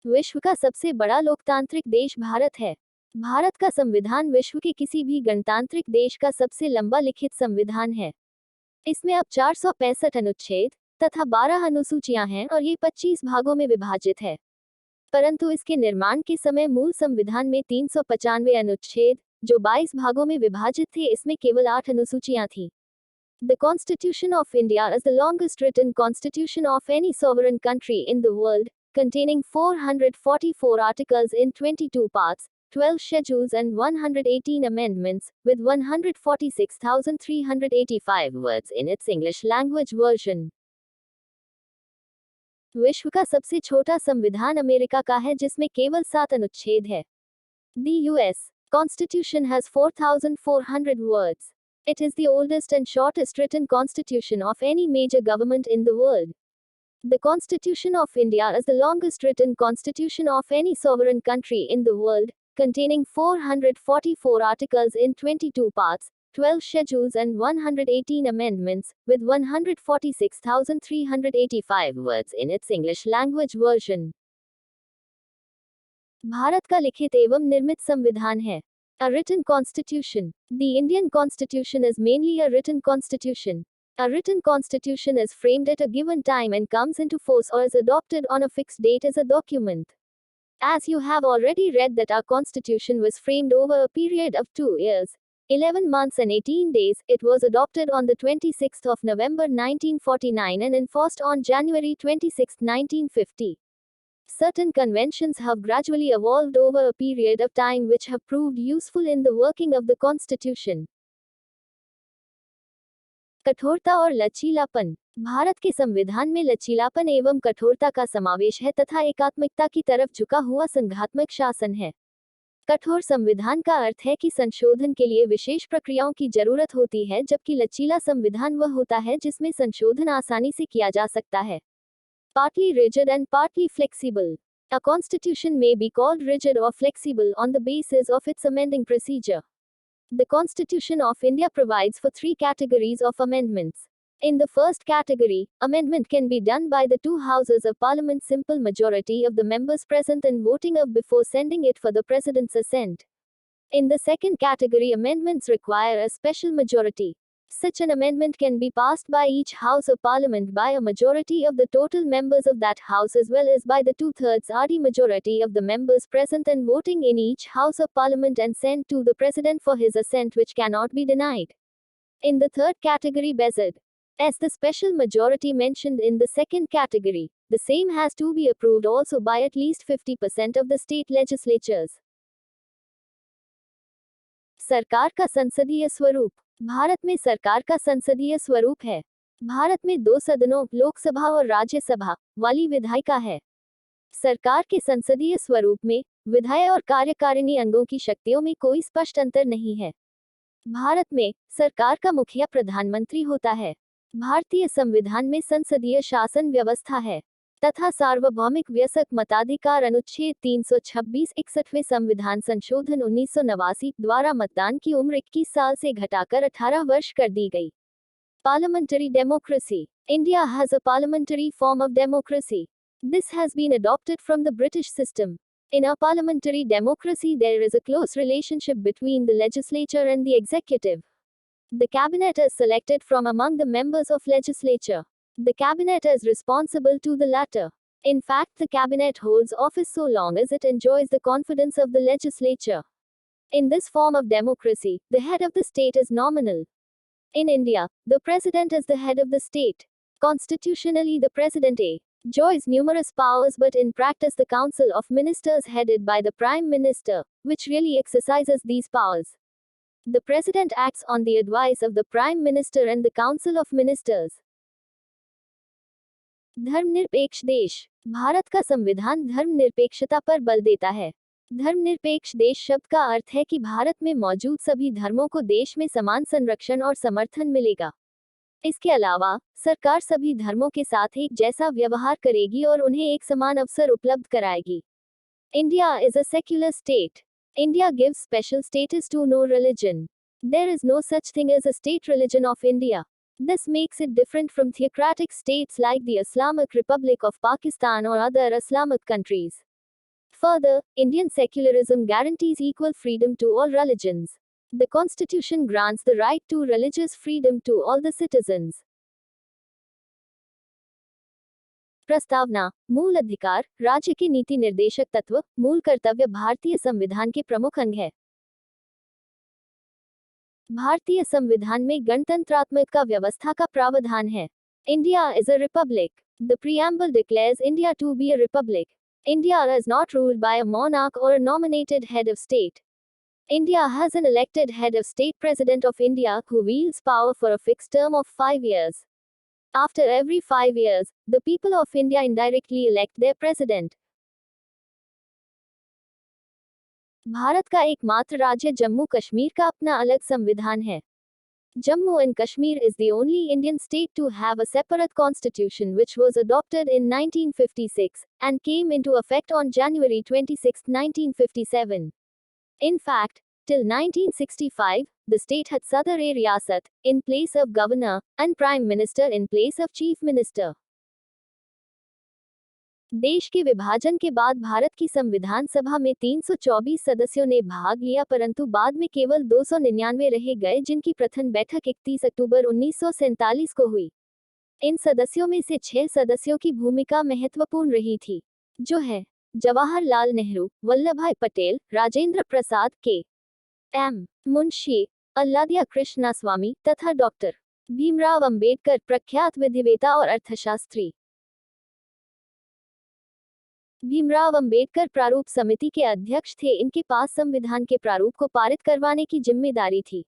विश्व का सबसे बड़ा लोकतांत्रिक देश भारत है। भारत का संविधान विश्व के किसी भी गणतांत्रिक देश का सबसे लंबा लिखित संविधान है। इसमें अब 465 अनुच्छेद तथा 12 अनुसूचियां हैं और ये 25 भागों में विभाजित है। परंतु इसके निर्माण के समय मूल संविधान में 395 अनुच्छेद, जो 22 भागों में विभाजित थे, इसमें केवल 8 अनुसूचियां थीं। The Constitution of India is the longest written constitution of any sovereign country in the world, containing 444 articles in 22 parts, 12 schedules and 118 amendments, with 146,385 words in its English language version. विश्व का सबसे छोटा संविधान अमेरिका का है, जिसमें केवल 7 अनुच्छेद है। The U.S. Constitution has 4,400 words. It is the oldest and shortest written constitution of any major government in the world. The Constitution of India is the longest written constitution of any sovereign country in the world, containing 444 articles in 22 parts, 12 schedules and 118 amendments, with 146,385 words in its English language version. Bharat का लिखित एवं निर्मित संविधान है। A written constitution. The Indian constitution is mainly a written constitution. A written constitution is framed at a given time and comes into force or is adopted on a fixed date as a document. As you have already read that our constitution was framed over a period of 2 years, 11 months and 18 days, it was adopted on the 26th of November 1949 and enforced on January 26, 1950. Certain conventions have gradually evolved over a period of time which have proved useful in the working of the Constitution. कठोरता और लचीलापन। भारत के संविधान में लचीलापन एवं कठोरता का समावेश है तथा एकात्मिकता की तरफ झुका हुआ संघात्मक शासन है। कठोर संविधान का अर्थ है कि संशोधन के लिए विशेष प्रक्रियाओं की जरूरत होती है, जबकि लचीला संविधान वह होता है जिसमें संशोधन आसानी से किया जा सकता है। Partly rigid and partly flexible. A constitution may be called rigid or flexible on the basis of its amending procedure. The Constitution of India provides for 3 categories of amendments. In the first category, amendment can be done by the 2 houses of parliament, simple majority of the members present and voting of before sending it for the president's assent. In the second category, amendments require a special majority. Such an amendment can be passed by each House of Parliament by a majority of the total members of that House as well as by the 2/3 RD majority of the members present and voting in each House of Parliament and sent to the President for his assent, which cannot be denied. In the third category, BESID, as the special majority mentioned in the second category, the same has to be approved also by at least 50% of the state legislatures. सरकार का संसदीय स्वरूप। भारत में सरकार का संसदीय स्वरूप है। भारत में 2 सदनों, लोकसभा और राज्यसभा, वाली विधायिका है। सरकार के संसदीय स्वरूप में विधायी और कार्यकारिणी अंगों की शक्तियों में कोई स्पष्ट अंतर नहीं है। भारत में सरकार का मुखिया प्रधानमंत्री होता है। भारतीय संविधान में संसदीय शासन व्यवस्था है तथा सार्वभौमिक वयस्क मताधिकार अनुच्छेद 326 61वें संविधान संशोधन 1989 द्वारा मतदान की उम्र 21 साल से घटाकर 18 वर्ष कर दी गई। Parliamentary democracy. India has a parliamentary form of democracy. This has been adopted from the British system. In a parliamentary democracy, there is a close relationship between the legislature and the executive. The cabinet is selected from among the members of legislature. The cabinet is responsible to the latter. In fact, the cabinet holds office so long as it enjoys the confidence of the legislature. In this form of democracy, the head of the state is nominal. In India, the president is the head of the state. Constitutionally, the president enjoys numerous powers, but in practice, the council of ministers headed by the prime minister, which really exercises these powers. The president acts on the advice of the prime minister and the council of ministers. धर्मनिरपेक्ष देश। भारत का संविधान धर्मनिरपेक्षता पर बल देता है। धर्मनिरपेक्ष देश शब्द का अर्थ है कि भारत में मौजूद सभी धर्मों को देश में समान संरक्षण और समर्थन मिलेगा। इसके अलावा सरकार सभी धर्मों के साथ एक जैसा व्यवहार करेगी और उन्हें एक समान अवसर उपलब्ध कराएगी। India is a secular state. India gives special status to no religion. There is no such thing as a state religion of India. This makes it different from theocratic states like the Islamic Republic of Pakistan or other Islamic countries. Further, Indian secularism guarantees equal freedom to all religions. The Constitution grants the right to religious freedom to all the citizens. प्रस्तावना। मूल अधिकार, राज्य के नीति निर्देशक तत्व, मूल कर्तव्य भारतीय संविधान के प्रमुख अंग है। भारतीय संविधान में गणतंत्रात्मक व्यवस्था का प्रावधान है। India is a republic. The preamble declares India to be a republic. India is not ruled by a monarch or a nominated head of state. India has an elected head of state, President of India, who wields power for a fixed term of 5 years. After every 5 years, the people of India indirectly elect their president. Bharat का एकमात्र राज्य जम्मू कश्मीर का अपना अलग संविधान है। Jammu and Kashmir is the only Indian state to have a separate constitution, which was adopted in 1956 and came into effect on January 26, 1957. In fact, till 1965, the state had Sadar-e-Riyasat in place of governor and prime minister in place of chief minister. देश के विभाजन के बाद भारत की संविधान सभा में 324 सदस्यों ने भाग लिया, परंतु बाद में केवल 299 रह गए, जिनकी प्रथम बैठक 31 अक्टूबर 1947 को हुई। इन सदस्यों में से 6 सदस्यों की भूमिका महत्वपूर्ण रही थी, जो है जवाहरलाल नेहरू, वल्लभभाई पटेल, राजेंद्र प्रसाद, के एम मुंशी, अल्लादिया कृष्णास्वामी तथा डॉक्टर भीमराव अंबेडकर, प्रख्यात विधिवेता और अर्थशास्त्री। भीमराव अंबेडकर प्रारूप समिति के अध्यक्ष थे। इनके पास संविधान के प्रारूप को पारित करवाने की जिम्मेदारी थी।